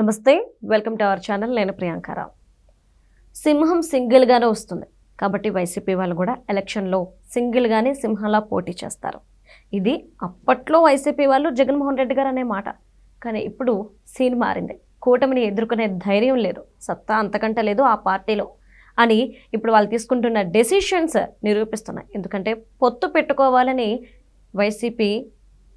నమస్తే, welcome to our channel. నేను ప్రియాంకారావు. సింహం సింగిల్గానే వస్తుంది కాబట్టి వైసీపీ వాళ్ళు కూడా ఎలక్షన్లో సింగిల్గానే సింహంలా పోటీ చేస్తారు. ఇది అప్పట్లో వైసీపీ వాళ్ళు జగన్మోహన్ రెడ్డి గారు అనే మాట. కానీ ఇప్పుడు సీన్ మారింది. కూటమిని ఎదుర్కొనే ధైర్యం లేదు, సత్తా అంతకంటే లేదు ఆ పార్టీలో అని ఇప్పుడు వాళ్ళు తీసుకుంటున్న డెసిషన్స్ నిరూపిస్తున్నాయి. ఎందుకంటే పొత్తు పెట్టుకోవాలని వైసీపీ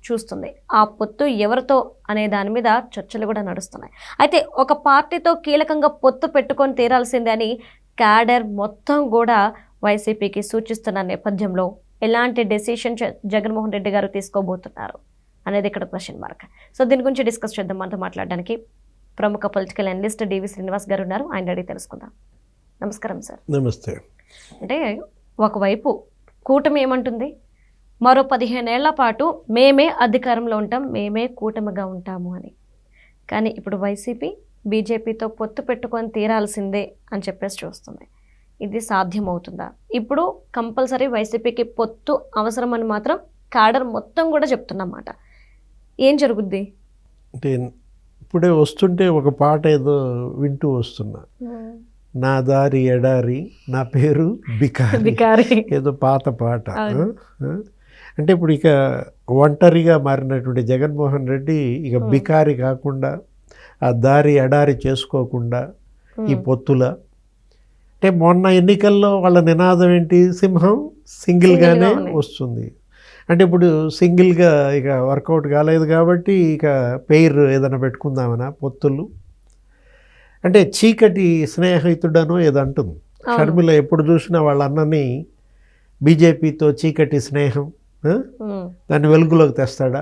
చూస్తుంది. ఆ పొత్తు ఎవరితో అనే దాని మీద చర్చలు కూడా నడుస్తున్నాయి. అయితే ఒక పార్టీతో కీలకంగా పొత్తు పెట్టుకొని తీరాల్సిందే అని క్యాడర్ మొత్తం కూడా వైసీపీకి సూచిస్తున్న నేపథ్యంలో ఎలాంటి డెసిషన్ జగన్మోహన్ రెడ్డి గారు తీసుకోబోతున్నారు అనేది ఇక్కడ క్వశ్చన్ మార్క్. సో దీని గురించి డిస్కస్ చేద్దాం. మనతో మాట్లాడడానికి ప్రముఖ పొలిటికల్ అనలిస్ట్ డివి శ్రీనివాస్ గారు ఉన్నారు. ఆయన అడిగి తెలుసుకుందాం. నమస్కారం సార్. నమస్తే. అంటే ఒకవైపు కూటమి ఏమంటుంది, మరో 15 ఏళ్ల పాటు మేమే అధికారంలో ఉంటాం, మేమే కూటమిగా ఉంటాము అని. కానీ ఇప్పుడు వైసీపీ బీజేపీతో పొత్తు పెట్టుకొని తీరాల్సిందే అని చెప్పేసి చూస్తుంది. ఇది సాధ్యమవుతుందా? ఇప్పుడు కంపల్సరీ వైసీపీకి పొత్తు అవసరమని మాత్రం క్యాడర్ మొత్తం కూడా చెప్తున్నమాట. ఏం జరుగుద్ది అంటే ఇప్పుడే వస్తుంటే ఒక పాట ఏదో వింటూ వస్తున్నా, నా దారి ఎడారి నా పేరు బికారి, ఏదో పాత పాట. అంటే ఇప్పుడు ఇక ఒంటరిగా మారినటువంటి జగన్మోహన్ రెడ్డి ఇక బికారి కాకుండా, ఆ దారి ఎడారి చేసుకోకుండా ఈ పొత్తుల అంటే మొన్న ఎన్నికల్లో వాళ్ళ నినాదం ఏంటి, సింహం సింగిల్గానే వస్తుంది. అంటే ఇప్పుడు సింగిల్గా ఇక వర్కౌట్ కాలేదు కాబట్టి ఇక పెయిర్ ఏదైనా పెట్టుకుందామనా పొత్తులు. అంటే చీకటి స్నేహితుడనో ఏదో అంటుంది షర్మిల. ఎప్పుడు చూసినా వాళ్ళ అన్నని బీజేపీతో చీకటి స్నేహం, దాన్ని వెలుగులోకి తెస్తాడా?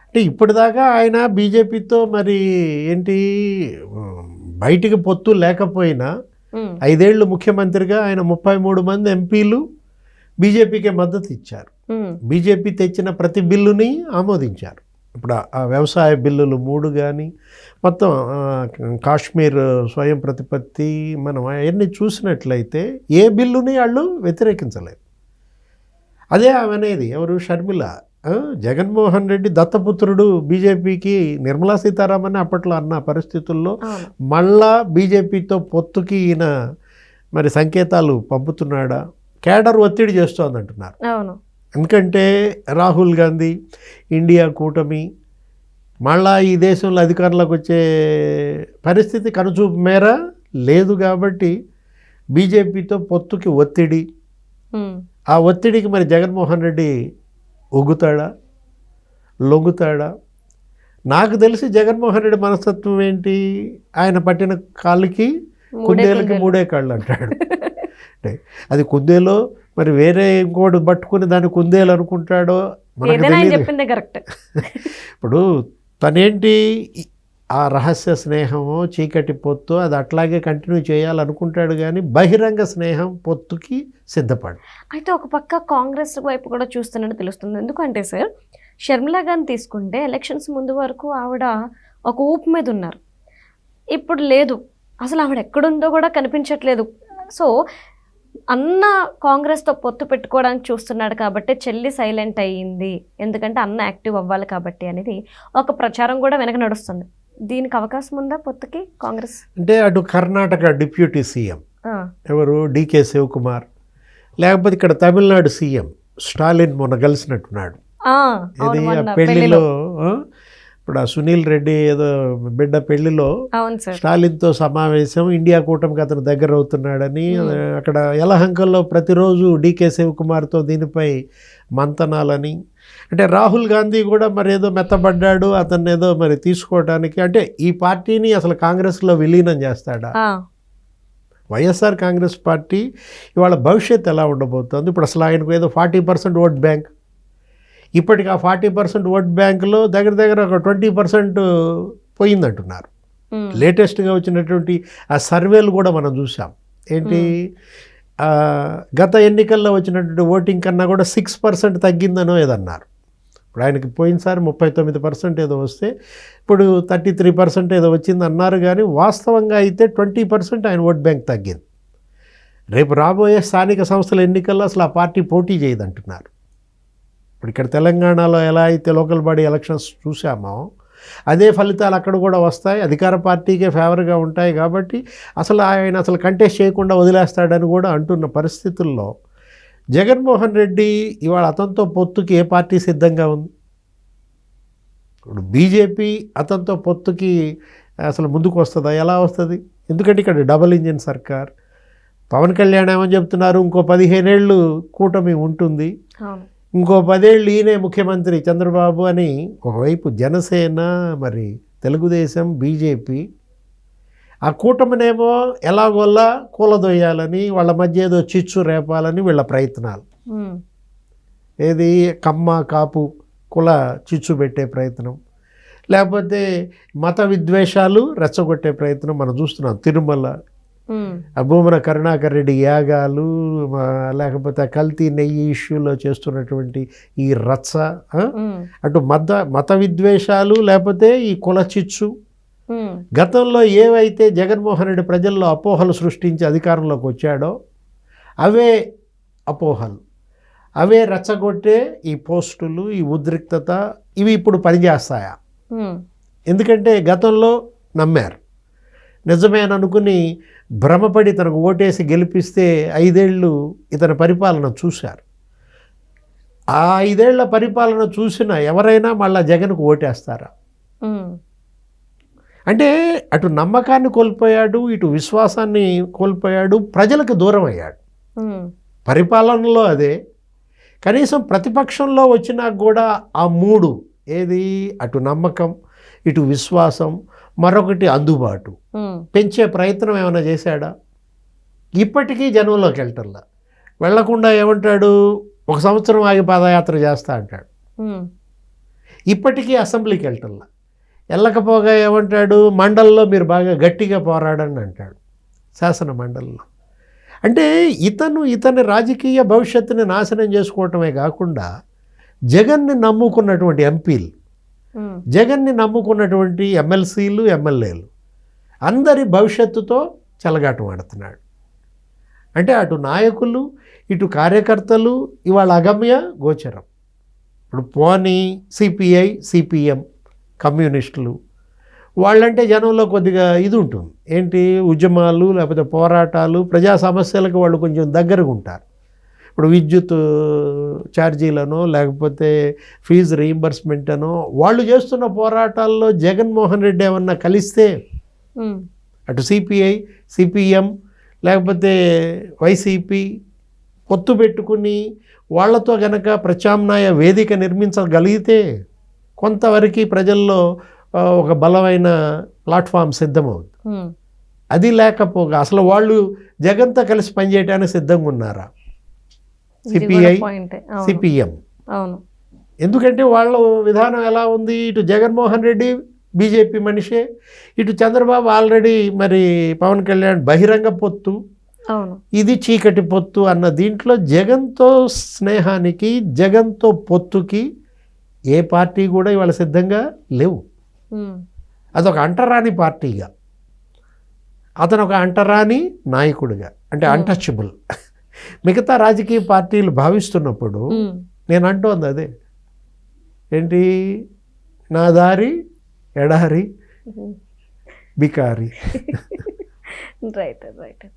అంటే ఇప్పటిదాకా ఆయన బీజేపీతో మరి ఏంటి బయటికి పొత్తు లేకపోయినా 5 ఏళ్ళు ముఖ్యమంత్రిగా ఆయన 33 మంది ఎంపీలు బీజేపీకే మద్దతు ఇచ్చారు. బీజేపీ తెచ్చిన ప్రతి బిల్లుని ఆమోదించారు. ఇప్పుడు ఆ వ్యవసాయ బిల్లులు 3 కానీ, మొత్తం కాశ్మీర్ స్వయం ప్రతిపత్తి, మనం అవన్నీ చూసినట్లయితే ఏ బిల్లుని వాళ్ళు వ్యతిరేకించలేదు. అదే ఆమె అనేది ఎవరు, షర్మిల. జగన్మోహన్ రెడ్డి దత్తపుత్రుడు బీజేపీకి, నిర్మలా సీతారామన్ అప్పట్లో అన్న పరిస్థితుల్లో మళ్ళా బీజేపీతో పొత్తుకి ఈయన మరి సంకేతాలు పంపుతున్నాడా? కేడర్ ఒత్తిడి చేస్తోంది అంటున్నారు. ఎందుకంటే రాహుల్ గాంధీ ఇండియా కూటమి మళ్ళా ఈ దేశంలో అధికారంలోకి వచ్చే పరిస్థితి కనుచూపు మేర లేదు కాబట్టి బీజేపీతో పొత్తుకి ఒత్తిడి. ఆ ఒత్తిడికి మరి జగన్మోహన్ రెడ్డి ఒగ్గుతాడా, లొంగుతాడా? నాకు తెలిసి జగన్మోహన్ రెడ్డి మనస్తత్వం ఏంటి, ఆయన పట్టిన కాళ్ళకి కుందేలకి 3 కాళ్ళు అంటాడు. అంటే అది కుందేలో మరి వేరే ఇంకోటి పట్టుకుని దాన్ని కుందేలు అనుకుంటాడో మనకు తెలియదు. కరెక్ట్. ఇప్పుడు తనేంటి ఆ రహస్య స్నేహమో చీకటి పొత్తు అది అట్లాగే కంటిన్యూ చేయాలనుకుంటాడు, కానీ బహిరంగ స్నేహం పొత్తుకి సిద్ధపడు. అయితే ఒక పక్క కాంగ్రెస్ వైపు కూడా చూస్తున్నట్టు తెలుస్తుంది. ఎందుకంటే సార్, షర్మిల గారిని తీసుకుంటే ఎలక్షన్స్ ముందు వరకు ఆవిడ ఒక ఊపు మీద ఉన్నారు. ఇప్పుడు లేదు, అసలు ఆవిడ ఎక్కడుందో కూడా కనిపించట్లేదు. సో అన్న కాంగ్రెస్తో పొత్తు పెట్టుకోవడానికి చూస్తున్నాడు కాబట్టి చెల్లి సైలెంట్ అయ్యింది, ఎందుకంటే అన్న యాక్టివ్ అవ్వాలి కాబట్టి అనేది ఒక ప్రచారం కూడా వెనక నడుస్తుంది. దీనికి అవకాశం ఉందా పొత్తుకి కాంగ్రెస్? అంటే అటు కర్ణాటక డిప్యూటీ సీఎం ఎవరు, డికే శివకుమార్, లేకపోతే ఇక్కడ తమిళనాడు సీఎం స్టాలిన్ మొన్న కలిసినట్టున్నాడు. ఇది ఆ పెళ్లిలో, ఇప్పుడు ఆ సునీల్ రెడ్డి ఏదో బిడ్డ పెళ్లిలో స్టాలిన్తో సమావేశం, ఇండియా కూటమికి అతను దగ్గర అవుతున్నాడని అక్కడ యలహంకల్లో ప్రతిరోజు డికే శివకుమార్తో దీనిపై మంతనాలని. అంటే రాహుల్ గాంధీ కూడా మరి ఏదో మెత్తబడ్డాడు, అతన్ని ఏదో మరి తీసుకోవడానికి, అంటే ఈ పార్టీని అసలు కాంగ్రెస్లో విలీనం చేస్తాడా? వైఎస్ఆర్ కాంగ్రెస్ పార్టీ ఇవాళ భవిష్యత్తు ఎలా ఉండబోతోంది? ఇప్పుడు అసలు ఆయనకు ఏదో 40% ఓట్ బ్యాంక్, ఇప్పటికి ఆ 40% ఓట్ బ్యాంకులో దగ్గర ఒక 20% పోయిందంటున్నారు. లేటెస్ట్గా వచ్చినటువంటి ఆ సర్వేలు కూడా మనం చూసాం. ఏంటి, గత ఎన్నికల్లో వచ్చినటువంటి ఓటింగ్ కన్నా కూడా 6% తగ్గిందనో ఏదన్నారు. ఇప్పుడు ఆయనకి పోయినసారి 39% ఏదో వస్తే ఇప్పుడు 33% ఏదో వచ్చింది అన్నారు, కానీ వాస్తవంగా అయితే 20% ఆయన ఓట్ బ్యాంక్ తగ్గింది. రేపు రాబోయే స్థానిక సంస్థల ఎన్నికల్లో అసలు ఆ పార్టీ పోటీ చేయదంటున్నారు. ఇప్పుడు ఇక్కడ తెలంగాణలో ఎలా అయితే లోకల్ బాడీ ఎలక్షన్స్ చూసామో అదే ఫలితాలు అక్కడ కూడా వస్తాయి, అధికార పార్టీకే ఫేవర్గా ఉంటాయి. కాబట్టి ఆయన అసలు కంటెస్ట్ చేయకుండా వదిలేస్తాడని కూడా అంటున్న పరిస్థితుల్లో జగన్మోహన్ రెడ్డి ఇవాళ అతనితో పొత్తుకి ఏ పార్టీ సిద్ధంగా ఉంది? ఇప్పుడు బీజేపీ అతనితో పొత్తుకి అసలు ముందుకు వస్తుందా? ఎలా వస్తుంది? ఎందుకంటే ఇక్కడ డబుల్ ఇంజిన్ సర్కార్. పవన్ కళ్యాణ్ ఏమని చెప్తున్నారు, ఇంకో 15 ఏళ్ళు కూటమి ఉంటుంది, ఇంకో 10 ఏళ్ళు ఈయనే ముఖ్యమంత్రి చంద్రబాబు అని. ఒకవైపు జనసేన, మరి తెలుగుదేశం, బీజేపీ ఆ కూటమినేమో ఎలాగోలా కూలదొయ్యాలని, వాళ్ళ మధ్య ఏదో చిచ్చు రేపాలని వీళ్ళ ప్రయత్నాలు. ఏది కమ్మ కాపు కుల చిచ్చు పెట్టే ప్రయత్నం, లేకపోతే మత విద్వేషాలు రెచ్చగొట్టే ప్రయత్నం మనం చూస్తున్నాం. తిరుమల, భూమన కరుణాకర్ రెడ్డి యాగాలు, లేకపోతే కల్తీ నెయ్యి ఇష్యూలో చేస్తున్నటువంటి ఈ రచ్చ, అటు మత విద్వేషాలు, లేకపోతే ఈ కుల చిచ్చు. గతంలో ఏవైతే జగన్మోహన్ రెడ్డి ప్రజల్లో అపోహలు సృష్టించి అధికారంలోకి వచ్చాడో అవే అపోహలు, అవే రెచ్చగొట్టే ఈ పోస్టులు, ఈ ఉద్రిక్తత, ఇవి ఇప్పుడు పనిచేస్తాయా? ఎందుకంటే గతంలో నమ్మారు, నిజమేననుకుని భ్రమపడి తనకు ఓటేసి గెలిపిస్తే 5 ఏళ్ళు ఇతని పరిపాలన చూశారు. ఆ 5 ఏళ్ల పరిపాలన చూసిన ఎవరైనా మళ్ళా జగన్కు ఓటేస్తారా? అంటే అటు నమ్మకాన్ని కోల్పోయాడు, ఇటు విశ్వాసాన్ని కోల్పోయాడు, ప్రజలకు దూరం అయ్యాడు. పరిపాలనలో అదే, కనీసం ప్రతిపక్షంలో వచ్చినా కూడా ఆ 3 ఏది, అటు నమ్మకం, ఇటు విశ్వాసం, మరొకటి అందుబాటు పెంచే ప్రయత్నం ఏమైనా చేశాడా? ఇప్పటికీ జనంలోకి వెళ్లకుండా ఏమంటాడు, 1 సంవత్సరం ఆగి పాదయాత్ర చేస్తా అంటాడు. ఇప్పటికీ అసెంబ్లీకి వెళ్ళకపోగా ఏమంటాడు, మండలిలో మీరు బాగా గట్టిగా పోరాడండి అంటాడు, శాసన మండలిలో. అంటే ఇతని రాజకీయ భవిష్యత్తుని నాశనం చేసుకోవటమే కాకుండా జగన్ని నమ్ముకున్నటువంటి ఎంపీలు, జగన్ని నమ్ముకున్నటువంటి ఎమ్మెల్సీలు, ఎమ్మెల్యేలు అందరి భవిష్యత్తుతో చెలగాటం ఆడుతున్నాడు. అంటే అటు నాయకులు, ఇటు కార్యకర్తలు ఇవాళ అగమ్య గోచరం. ఇప్పుడు పోనీ సిపిఐ, సిపిఎం, కమ్యూనిస్టులు వాళ్ళంటే జనంలో కొద్దిగా ఇది ఉంటుంది, ఏంటి ఉద్యమాలు, లేకపోతే పోరాటాలు, ప్రజా సమస్యలకు వాళ్ళు కొంచెం దగ్గరగా ఉంటారు. ఇప్పుడు విద్యుత్ ఛార్జీలనో, లేకపోతే ఫీజు రీయింబర్స్మెంట్ అనో, వాళ్ళు చేస్తున్న పోరాటాల్లో జగన్మోహన్ రెడ్డి ఏమన్నా కలిస్తే అటు సిపిఐ, సిపిఎం, లేకపోతే వైసీపీ పొత్తు పెట్టుకుని వాళ్లతో గనక ప్రత్యామ్నాయ వేదిక నిర్మించగలిగితే కొంతవరకు ప్రజల్లో ఒక బలమైన ప్లాట్ఫామ్ సిద్ధమవుతుంది. అది లేకపోగా అసలు వాళ్ళు జగన్తో కలిసి పనిచేయడానికి సిద్ధంగా ఉన్నారా? CPI, CPM. ఎందుకంటే వాళ్ళ విధానం ఎలా ఉంది, ఇటు జగన్మోహన్ రెడ్డి బీజేపీ మనిషే, ఇటు చంద్రబాబు ఆల్రెడీ మరి పవన్ కళ్యాణ్ బహిరంగ పొత్తు, ఇది చీకటి పొత్తు అన్న దీంట్లో జగన్తో స్నేహానికి, జగన్తో పొత్తుకి ఏ పార్టీ కూడా ఇవాళ సిద్ధంగా లేవు. అదొక అంటరాని పార్టీగా, అతను ఒక అంటరాని నాయకుడిగా, అంటే అన్టచబుల్ మిగతా రాజకీయ పార్టీలు భావిస్తున్నప్పుడు నేను అంటోంది అదే, ఏంటి, నా దారి ఎడారి బికారి. Right.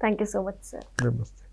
Thank you so much sir. నమస్తే.